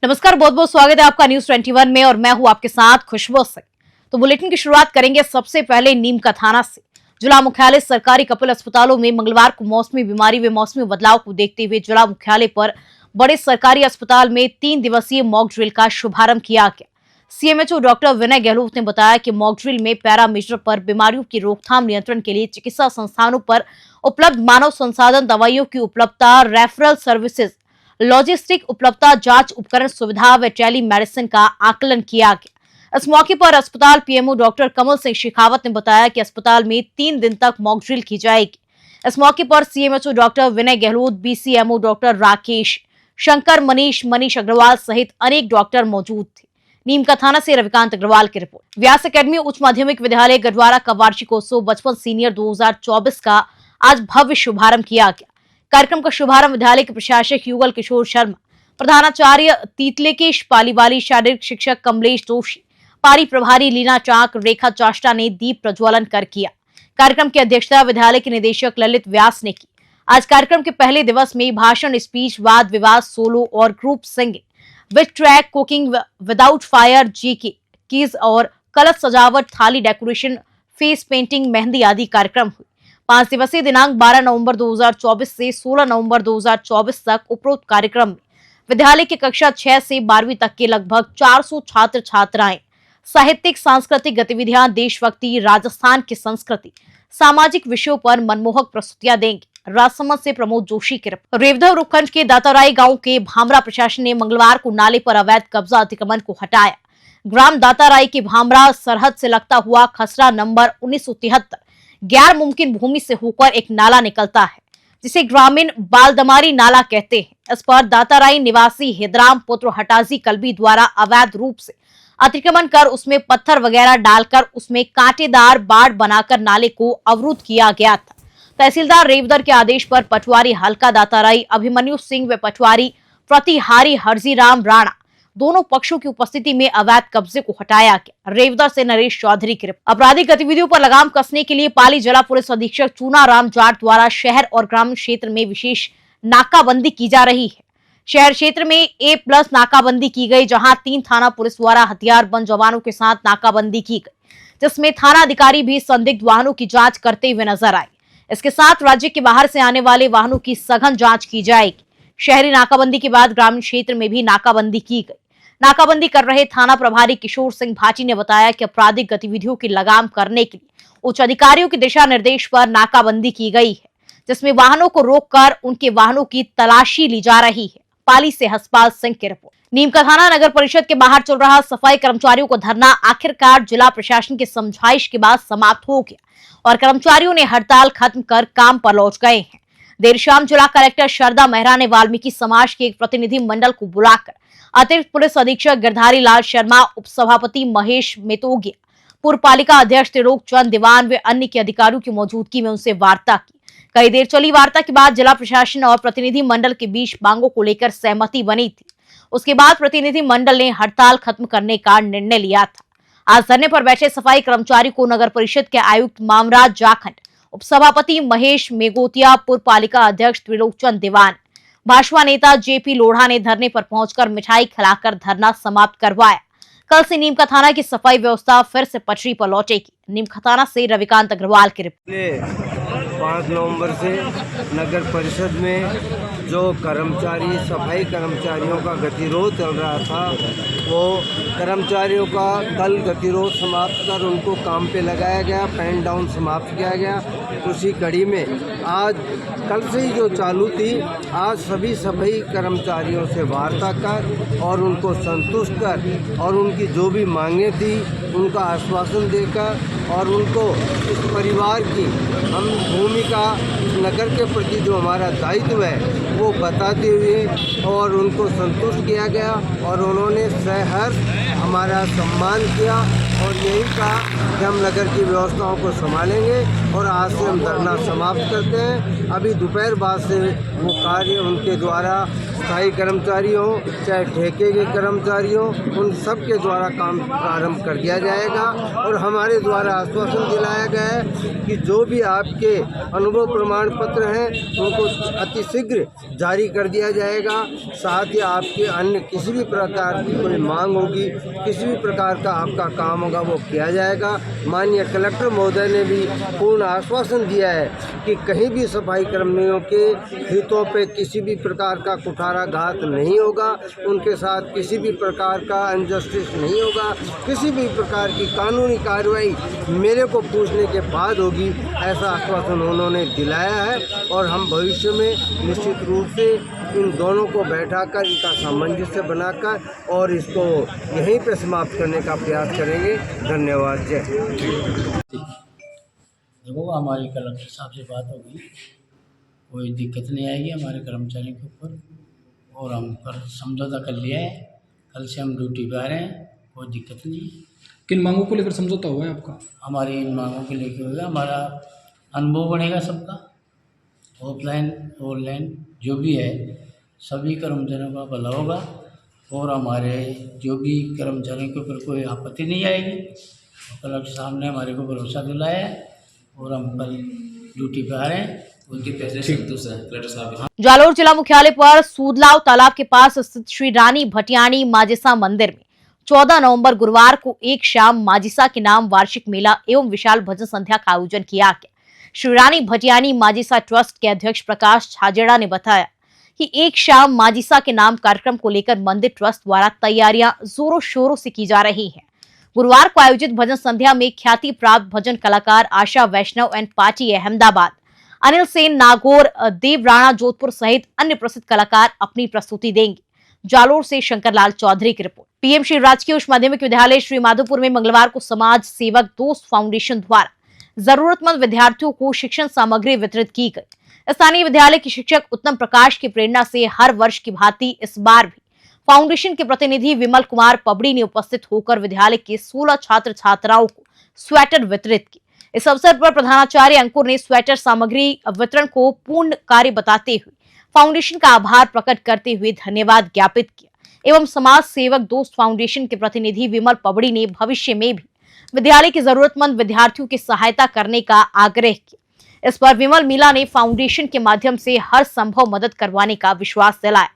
नमस्कार, बहुत बहुत स्वागत है आपका न्यूज 21 में और मैं हूं आपके साथ खुशबू सिंह। तो बुलेटिन की शुरुआत करेंगे सबसे पहले नीम का थाना से। जिला मुख्यालय सरकारी कपिल अस्पतालों में मंगलवार को मौसमी बीमारी व मौसमी बदलाव को देखते हुए जिला मुख्यालय पर बड़े सरकारी अस्पताल में 3 दिवसीय मॉक ड्रिल का शुभारंभ किया गया। सीएमएचओ डॉक्टर विनय गहलोत ने बताया कि मॉक ड्रिल में पैरामीटर पर बीमारियों की रोकथाम नियंत्रण के लिए चिकित्सा संस्थानों पर उपलब्ध मानव संसाधन, दवाइयों की उपलब्धता, रेफरल सर्विसेज, लॉजिस्टिक उपलब्धता, जांच उपकरण सुविधा व टेली मेडिसिन का आकलन किया गया। इस मौके पर अस्पताल पीएमओ डॉक्टर कमल सिंह शेखावत ने बताया कि अस्पताल में 3 दिन तक मॉक ड्रिल की जाएगी। इस मौके पर सीएमएचओ डॉक्टर विनय गहलोत, बीसीएमओ डॉक्टर राकेश शंकर, मनीष अग्रवाल सहित अनेक डॉक्टर मौजूद थे। नीम का थाना से रविकांत अग्रवाल की रिपोर्ट। व्यास अकेडमी उच्च माध्यमिक विद्यालय गढ़वारा का वार्षिकोत्सव बचपन सीनियर 2024 का आज भव्य शुभारंभ किया गया। कार्यक्रम का शुभारंभ विद्यालय के प्रशासक युगल किशोर शर्मा, प्रधानाचार्य तीतलेकेश पालीवाली, शारीरिक शिक्षक कमलेश जोशी, पारी प्रभारी लीना चाक, रेखा चाष्टा ने दीप प्रज्वलन कर किया। कार्यक्रम की अध्यक्षता विद्यालय के निदेशक ललित व्यास ने की। आज कार्यक्रम के पहले दिवस में भाषण, स्पीच, वाद विवाद, सोलो और group singing, with track, cooking without fire, GK keys और कलश सजावट, थाली डेकोरेशन, फेस पेंटिंग, मेहंदी आदि कार्यक्रम हुए। 5 दिवसीय दिनांक 12 नवंबर 2024 से 16 नवंबर 2024 तक उपरोक्त कार्यक्रम में विद्यालय की कक्षा 6 से 12वीं तक के लगभग 400 छात्र छात्राएं साहित्यिक सांस्कृतिक गतिविधियां, देशभक्ति, राजस्थान की संस्कृति, सामाजिक विषयों पर मनमोहक प्रस्तुतियां देंगे। राजसमंद से प्रमोद जोशी की रिपोर्ट। रेवदर उपखंड के दाताराई गांव के भामरा प्रशासन ने मंगलवार को नाले पर अवैध कब्जा अतिक्रमण को हटाया। ग्राम दाताराई की भामरा सरहद से लगता हुआ खसरा नंबर 1973 गैर मुमकिन भूमि से होकर एक नाला निकलता है, जिसे ग्रामीण बालदमारी नाला कहते हैं। इस पर दाताराई निवासी हिदराम पुत्र हटाजी कलबी द्वारा अवैध रूप से अतिक्रमण कर उसमें पत्थर वगैरह डालकर उसमें कांटेदार बाड़ बनाकर नाले को अवरुद्ध किया गया था। तहसीलदार रेवदर के आदेश पर पटवारी हल्का दाताराई अभिमन्यु सिंह व पटवारी प्रतिहारी हरजीराम राणा दोनों पक्षों की उपस्थिति में अवैध कब्जे को हटाया गया। रेवदर से नरेश चौधरी की रिपोर्ट। आपराधिक गतिविधियों पर लगाम कसने के लिए पाली जिला पुलिस अधीक्षक चूनाराम जाट द्वारा शहर और ग्रामीण क्षेत्र में विशेष नाकाबंदी की जा रही है। शहर क्षेत्र में A+ नाकाबंदी की गई, जहां 3 थाना पुलिस द्वारा हथियारबंद जवानों के साथ नाकाबंदी की गई, जिसमें थाना अधिकारी भी संदिग्ध वाहनों की जांच करते हुए नजर आए। इसके साथ राज्य के बाहर से आने वाले वाहनों की सघन जांच की जाएगी। शहरी नाकाबंदी के बाद ग्रामीण क्षेत्र में भी नाकाबंदी की गई। नाकाबंदी कर रहे थाना प्रभारी किशोर सिंह भाटी ने बताया कि आपराधिक गतिविधियों की लगाम करने के लिए उच्च अधिकारियों के दिशा निर्देश पर नाकाबंदी की गई है, जिसमें वाहनों को रोककर उनके वाहनों की तलाशी ली जा रही है। पाली से हसपाल सिंह की रिपोर्ट। नीम का थाना नगर परिषद के बाहर चल रहा सफाई कर्मचारियों को धरना आखिरकार जिला प्रशासन की समझाइश के बाद समाप्त हो गया और कर्मचारियों ने हड़ताल खत्म कर काम पर लौट गए हैं। देर शाम जिला कलेक्टर शारदा मेहरा ने वाल्मीकि समाज के एक प्रतिनिधि मंडल को बुलाकर अतिरिक्त पुलिस अधीक्षक गिरधारी लाल शर्मा, उप सभापति महेश मेतोगिया, पूर्व पालिका अध्यक्ष त्रिलोक चंद दीवान व अन्य के अधिकारियों की मौजूदगी में उनसे वार्ता की। कई देर चली वार्ता के बाद जिला प्रशासन और प्रतिनिधि मंडल के बीच मांगों को लेकर सहमति बनी थी। उसके बाद प्रतिनिधि मंडल ने हड़ताल खत्म करने का निर्णय लिया था। आज धरने पर बैठे सफाई कर्मचारी को नगर परिषद के आयुक्त मामराज जाखंड, उप सभापति महेश मेगोतिया, पूर्व पालिका अध्यक्ष त्रिलोक चंद दीवान, भाजपा नेता JP लोढ़ा ने धरने पर पहुंचकर मिठाई खिलाकर धरना समाप्त करवाया। कल से नीम का थाना की सफाई व्यवस्था फिर से पटरी पर लौटेगी। नीम का थाना से रविकांत अग्रवाल की रिपोर्ट। 5 नवंबर से नगर परिषद में जो कर्मचारी सफाई कर्मचारियों का गतिरोध चल रहा था, वो कर्मचारियों का कल गतिरोध समाप्त कर उनको काम पे लगाया गया, पेन डाउन समाप्त किया गया। उसी कड़ी में आज कल से ही जो चालू थी, आज सभी सफाई कर्मचारियों से वार्ता कर और उनको संतुष्ट कर और उनकी जो भी मांगें थी उनका आश्वासन देकर और उनको इस परिवार की हम भूमिका नगर के प्रति जो हमारा दायित्व है वो बताते हुए और उनको संतुष्ट किया गया और उन्होंने सहर्ष हमारा सम्मान किया और यही कहा कि हम नगर की व्यवस्थाओं को संभालेंगे और आज से हम धरना समाप्त करते हैं। अभी दोपहर बाद से वो कार्य उनके द्वारा स्थायी कर्मचारी हो चाहे ठेके के कर्मचारी हो, उन सब के द्वारा काम प्रारंभ कर दिया जाएगा। और हमारे द्वारा आश्वासन दिलाया गया है कि जो भी आपके अनुभव प्रमाण पत्र हैं उनको अतिशीघ्र जारी कर दिया जाएगा। साथ ही आपके अन्य किसी भी प्रकार की कोई मांग होगी, किसी भी प्रकार का आपका काम होगा, वो किया जाएगा। माननीय कलेक्टर महोदय ने भी पूर्ण आश्वासन दिया है कि कहीं भी सफाई कर्मियों के हितों पे किसी भी प्रकार का कुठाराघात नहीं होगा, उनके साथ किसी भी प्रकार का अनजस्टिस नहीं होगा, किसी भी प्रकार की कानूनी कार्रवाई मेरे को पूछने के बाद होगी, ऐसा आश्वासन उन्होंने दिलाया है। और हम भविष्य में निश्चित रूप से इन दोनों को बैठाकर इनका सामंजस्य बनाकर और इसको यहीं पे समाप्त करने का प्रयास करेंगे। धन्यवाद। जय हिंद। देखो, हमारी कलेक्टर साहब से बात होगी, कोई दिक्कत नहीं आएगी हमारे कर्मचारियों के ऊपर, और हम कल समझौता कर लिया है। कल से हम ड्यूटी पे आ रहे हैं, कोई दिक्कत नहीं है। किन मांगों को लेकर समझौता हुआ है आपका? हमारी इन मांगों के लेके होगा, हमारा अनुभव बढ़ेगा सबका, ऑफलाइन ऑनलाइन जो भी है सभी कर्मचारियों का भला होगा, और हमारे जो भी कर्मचारियों के ऊपर कोई आपत्ति नहीं आएगी। कलेक्टर साहब ने हमारे को भरोसा दिलाया है और हम कल ड्यूटी पे आ रहे हैं। उनके फैसले से संतुष्ट है कलेक्टर साहब। जालोर जिला मुख्यालय पर सूदलाव तालाब के पास स्थित श्री रानी भटियाणी माजिसा मंदिर में 14 नवंबर गुरुवार को एक शाम माजिसा के नाम वार्षिक मेला एवं विशाल भजन संध्या का आयोजन किया गया। श्री रानी भटियाणी माजिसा ट्रस्ट के अध्यक्ष प्रकाश छाजेड़ा ने बताया कि एक शाम माजिसा के नाम कार्यक्रम को लेकर मंदिर ट्रस्ट द्वारा तैयारियां जोरों शोरों से की जा रही हैं। गुरुवार को आयोजित भजन संध्या में ख्याति प्राप्त भजन कलाकार आशा वैष्णव एंड पार्टी अहमदाबाद, अनिल सेन नागौर, देव राणा जोधपुर सहित अन्य प्रसिद्ध कलाकार अपनी प्रस्तुति देंगे। जालोर से शंकरलाल चौधरी की रिपोर्ट। पीएम श्री राजकीय उच्च माध्यमिक विद्यालय श्री माधोपुर में मंगलवार को समाज सेवक दोस्त फाउंडेशन द्वारा जरूरतमंद विद्यार्थियों को शिक्षण सामग्री वितरित की गई। स्थानीय विद्यालय के शिक्षक उत्तम प्रकाश की प्रेरणा से हर वर्ष की भांति इस बार भी फाउंडेशन के प्रतिनिधि विमल कुमार पबड़ी ने उपस्थित होकर विद्यालय के 16 छात्र छात्राओं को स्वेटर वितरित की। इस अवसर पर प्रधानाचार्य अंकुर ने स्वेटर सामग्री वितरण को पूर्ण कार्य बताते हुए फाउंडेशन का आभार प्रकट करते हुए धन्यवाद ज्ञापित किया एवं समाज सेवक दोस्त फाउंडेशन के प्रतिनिधि विमल पबड़ी ने भविष्य में भी विद्यालय के जरूरतमंद विद्यार्थियों की सहायता करने का आग्रह किया। इस पर विमल मीला ने फाउंडेशन के माध्यम से हर संभव मदद करवाने का विश्वास दिलाया।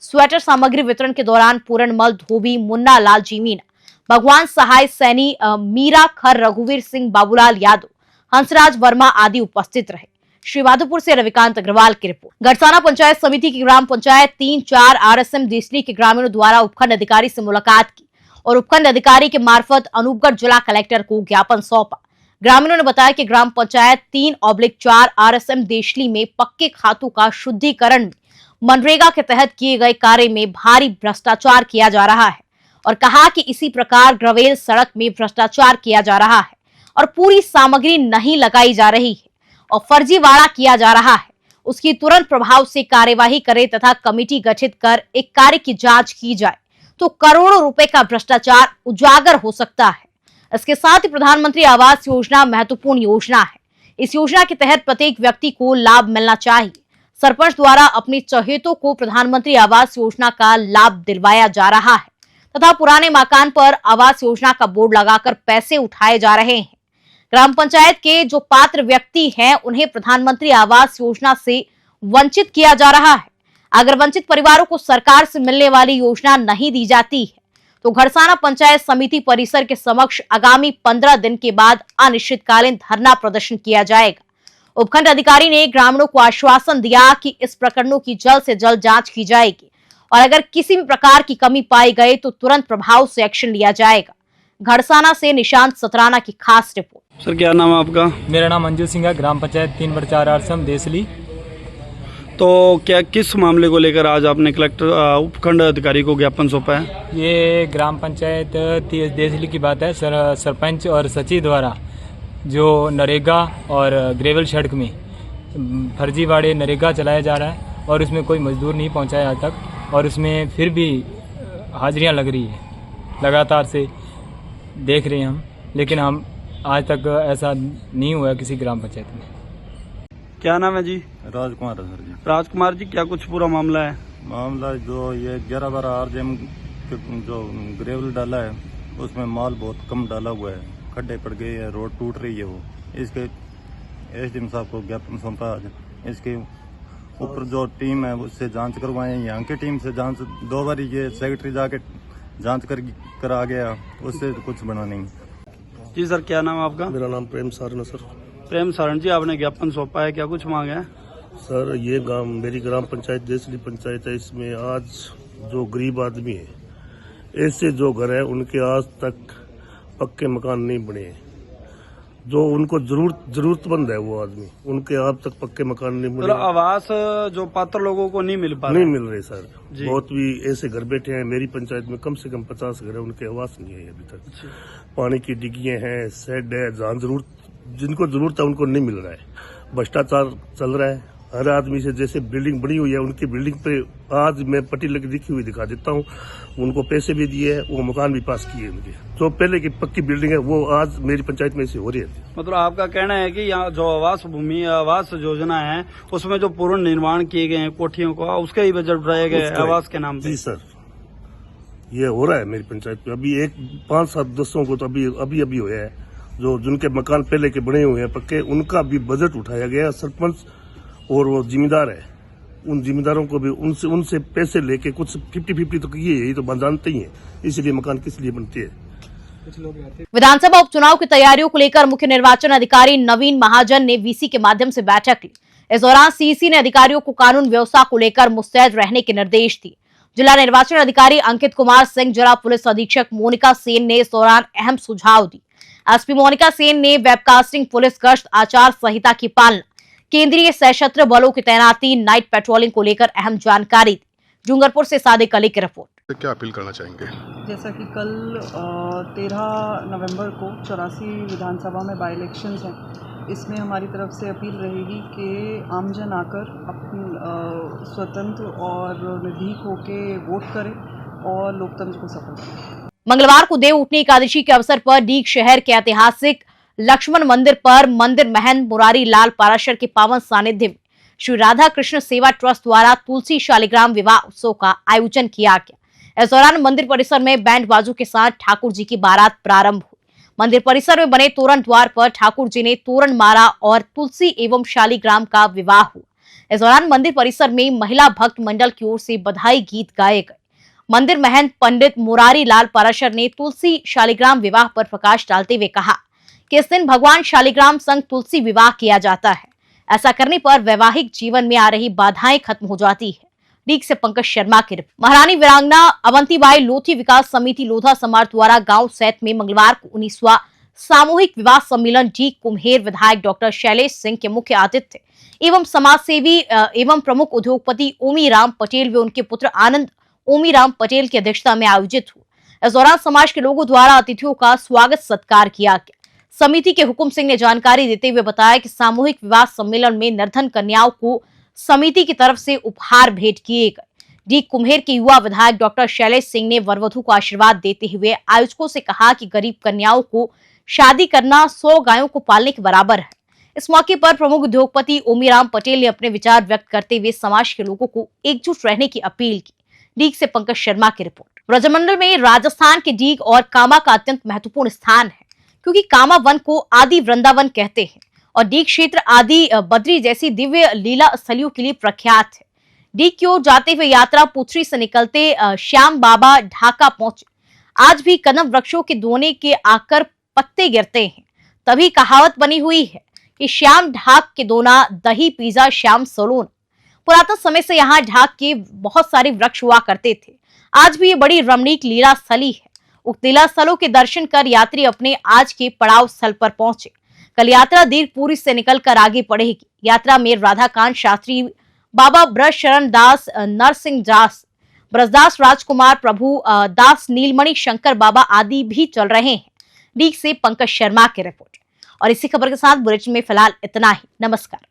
स्वेटर सामग्री वितरण के दौरान पूरणमल धोबी, मुन्ना लाल जी मीना, भगवान सहाय सैनी, मीरा खर, रघुवीर सिंह, बाबूलाल यादव, हंसराज वर्मा आदि उपस्थित रहे। श्री माधोपुर से रविकांत अग्रवाल की रिपोर्ट। गढ़साना पंचायत समिति की ग्राम पंचायत 3-4 RSM देसली के ग्रामीणों द्वारा उपखंड अधिकारी से मुलाकात की और उपखंड अधिकारी के मार्फत अनूपगढ़ जिला कलेक्टर को ज्ञापन सौंपा। ग्रामीणों ने बताया कि ग्राम पंचायत 3/4 RSM देशली में पक्के खातों का शुद्धिकरण में मनरेगा के तहत किए गए कार्य में भारी भ्रष्टाचार किया जा रहा है और कहा कि इसी प्रकार ग्रवेल सड़क में भ्रष्टाचार किया जा रहा है और पूरी सामग्री नहीं लगाई जा रही है और फर्जीवाड़ा किया जा रहा है। उसकी तुरंत प्रभाव से कार्यवाही करे तथा कमेटी गठित कर एक कार्य की जांच की जाए तो करोड़ों रुपए का भ्रष्टाचार उजागर हो सकता है। इसके साथ ही प्रधानमंत्री आवास योजना महत्वपूर्ण योजना है। इस योजना के तहत प्रत्येक व्यक्ति को लाभ मिलना चाहिए। सरपंच द्वारा अपनी चहेतों को प्रधानमंत्री आवास योजना का लाभ दिलवाया जा रहा है तथा पुराने मकान पर आवास योजना का बोर्ड लगाकर पैसे उठाए जा रहे हैं। ग्राम पंचायत के जो पात्र व्यक्ति हैं उन्हें प्रधानमंत्री आवास योजना से वंचित किया जा रहा है। अगर वंचित परिवारों को सरकार से मिलने वाली योजना नहीं दी जाती है तो घड़साना पंचायत समिति परिसर के समक्ष आगामी 15 दिन के बाद अनिश्चितकालीन धरना प्रदर्शन किया जाएगा। उपखंड अधिकारी ने ग्रामीणों को आश्वासन दिया कि इस प्रकरणों की जल्द से जल्द जांच की जाएगी और अगर किसी भी प्रकार की कमी पाई गई तो तुरंत प्रभाव से एक्शन लिया जाएगा। घड़साना से निशांत सतराना की खास रिपोर्ट। सर, क्या नाम है आपका? मेरा नाम मंजू सिंह है, ग्राम पंचायत 3/4 RSM देसली। तो क्या किस मामले को लेकर आज आपने कलेक्टर उपखंड अधिकारी को ज्ञापन सौंपा है? ये ग्राम पंचायत देसली की बात है। सरपंच और सचिव द्वारा जो नरेगा और ग्रेवल सड़क में फर्जीवाड़े नरेगा चलाया जा रहा है और उसमें कोई मजदूर नहीं पहुंचा है आज तक और उसमें फिर भी हाजिरियां लग रही है, लगातार से देख रहे हैं हम, लेकिन हम आज तक ऐसा नहीं हुआ किसी ग्राम पंचायत में। क्या नाम है जी? राजकुमार है सर जी। राजकुमार जी, क्या कुछ पूरा मामला है? मामला जो ये 11-12 RJM जो ग्रेवल डाला है उसमें माल बहुत कम डाला हुआ है, खड्डे पड़ गए हैं, रोड टूट रही है। वो इसके एसडीएम साहब को ज्ञापन सौंपा। इसके ऊपर जो टीम है उससे जांच करवाएं। यहाँ की टीम से जांच 2 बार ये सेक्रेटरी जाके जांच कर आ गया, उससे कुछ बना नहीं। जी सर, क्या नाम है आपका? मेरा नाम प्रेम सारण है सर। प्रेम सारण जी, आपने ज्ञापन सौंपा है, क्या कुछ मांगे हैं? सर ये मेरी ग्राम पंचायत देसली पंचायत है। इसमें आज जो गरीब आदमी है, ऐसे जो घर है उनके आज तक पक्के मकान नहीं बने हैं। जो उनको जरूरतमंद है वो आदमी, उनके आज तक पक्के मकान नहीं बने। मतलब आवास जो पात्र लोगों को नहीं मिल पा रहा? नहीं मिल रहे सर। बहुत भी ऐसे घर बैठे हैं। मेरी पंचायत में कम से कम 50 घर है, उनके आवास नहीं है अभी तक। पानी की डिग्गियां हैं, शेड है, जहाँ जिनको जरूरत है उनको नहीं मिल रहा है। भ्रष्टाचार चल रहा है हर आदमी से। जैसे बिल्डिंग बनी हुई है, उनकी बिल्डिंग पे आज मैं पट्टी लगी दिखी हुई दिखा देता हूँ। उनको पैसे भी दिए हैं, वो मकान भी पास किए उनके। जो पहले की पक्की बिल्डिंग है वो आज मेरी पंचायत में से हो रही है। मतलब आपका कहना है कि यहाँ जो आवास योजना है उसमें जो पूर्ण निर्माण किए गए हैं कोठियों को, उसके ही बजट बढ़ाए गए आवास के नाम पे? जी सर, ये हो रहा है मेरी पंचायत में। अभी 5-7 दसों को तो अभी हुआ है। जो जिनके मकान पहले के बने हुए हैं पक्के, उनका भी बजट उठाया गया। सरपंच और वो जिम्मेदार है, उन जिम्मेदारों को भी उनसे पैसे लेके कुछ 50-50 तो किए, यही तो जानते ही हैं। इसलिए मकान किस लिए बनते हैं। विधानसभा उपचुनाव की तैयारियों को लेकर मुख्य निर्वाचन अधिकारी नवीन महाजन ने वीसी के माध्यम से बैठक ली। इस दौरान सीईसी ने अधिकारियों को कानून व्यवस्था को लेकर मुस्तैद रहने के निर्देश दिए। जिला निर्वाचन अधिकारी अंकित कुमार सिंह, जिला पुलिस अधीक्षक मोनिका सेन ने इस दौरान अहम सुझाव दिए। एसपी मोनिका सेन ने वेबकास्टिंग, पुलिस गश्त, आचार संहिता की पालना, केंद्रीय सशस्त्र बलों की तैनाती, नाइट पेट्रोलिंग को लेकर अहम जानकारी दी। डूंगरपुर से सादिक अली की रिपोर्ट। क्या अपील करना चाहेंगे? जैसा कि कल 13 नवंबर को 84 विधानसभा में बाई इलेक्शंस हैं, इसमें हमारी तरफ से अपील रहेगी कि आमजन आकर अपनी स्वतंत्र और निर्भीक होकर वोट करें और लोकतंत्र को सफल करें। मंगलवार को देव उठनी एकादशी के अवसर पर डीग शहर के ऐतिहासिक लक्ष्मण मंदिर पर मंदिर महंत मुरारी लाल पाराशर के पावन सानिध्य में श्री राधा कृष्ण सेवा ट्रस्ट द्वारा तुलसी शालिग्राम विवाह उत्सव का आयोजन किया गया। इस दौरान मंदिर परिसर में बैंड बाजों के साथ ठाकुर जी की बारात प्रारंभ हुई। मंदिर परिसर में बने तोरण द्वार पर ठाकुर जी ने तोरण मारा और तुलसी एवं शालिग्राम का विवाह हुआ। इस दौरान मंदिर परिसर में महिला भक्त मंडल की ओर से बधाई गीत गाए गए। मंदिर महंत पंडित मुरारी लाल पाराशर ने तुलसी शालिग्राम विवाह पर प्रकाश डालते हुए कहा कि इस दिन भगवान शालिग्राम संग तुलसी विवाह किया जाता है। ऐसा करने पर वैवाहिक जीवन में आ रही बाधाएं खत्म हो जाती है। डीग से पंकज शर्मा की रिपोर्ट। महारानी वीरांगना अवंतीबाई लोधी विकास समिति लोधा समाज द्वारा गांव सैत में मंगलवार को 19वां सामूहिक विवाह सम्मेलन डीग कुम्हेर विधायक डॉक्टर शैलेश सिंह के मुख्य आतिथ्य एवं समाजसेवी एवं प्रमुख उद्योगपति ओमी राम पटेल व उनके पुत्र आनंद ओमी राम पटेल की अध्यक्षता में आयोजित हुआ। इस दौरान समाज के लोगों द्वारा अतिथियों का स्वागत सत्कार किया गया। समिति के हुकुम सिंह ने जानकारी देते हुए बताया कि सामूहिक विवाह सम्मेलन में निर्धन कन्याओं को समिति की तरफ से उपहार भेंट किए गए। डीग कुम्हेर के युवा विधायक डॉक्टर शैलेश सिंह ने वरवधू को आशीर्वाद देते हुए आयोजकों से कहा कि गरीब कन्याओं को शादी करना 100 गायों को पालने के बराबर है। इस मौके पर प्रमुख उद्योगपति ओमी राम पटेल ने अपने विचार व्यक्त करते हुए समाज के लोगों को एकजुट रहने की अपील की। डीग से पंकज शर्मा की रिपोर्ट। ब्रजमंडल में राजस्थान के डीग और कामा का अत्यंत महत्वपूर्ण स्थान है, क्योंकि कामा वन को आदि वृंदावन कहते हैं और डीग क्षेत्र आदि बद्री जैसी दिव्य लीला स्थलियों के लिए प्रख्यात है। डीग की ओर जाते हुए यात्रा पुथरी से निकलते श्याम बाबा ढाका पहुंचे। आज भी कदम वृक्षों के दोने के आकर पत्ते गिरते हैं, तभी कहावत बनी हुई है कि श्याम ढाक के दोना दही पिज्जा श्याम सलोना। पुरातन समय से यहाँ ढाक के बहुत सारे वृक्ष हुआ करते थे। आज भी ये बड़ी रमणीक लीला स्थली है। उक्त लीला स्थलों के दर्शन कर यात्री अपने आज के पड़ाव स्थल पर पहुंचे। कल यात्रा दीर्घपुरी से निकलकर आगे बढ़ेगी। यात्रा में राधाकांत शास्त्री, बाबा ब्रज शरण दास, नरसिंह दास, ब्रजदास राजकुमार प्रभु दास, नीलमणि शंकर बाबा आदि भी चल रहे हैं। डीग से पंकज शर्मा की रिपोर्ट। और इसी खबर के साथ बुलेटिन में फिलहाल इतना ही। नमस्कार।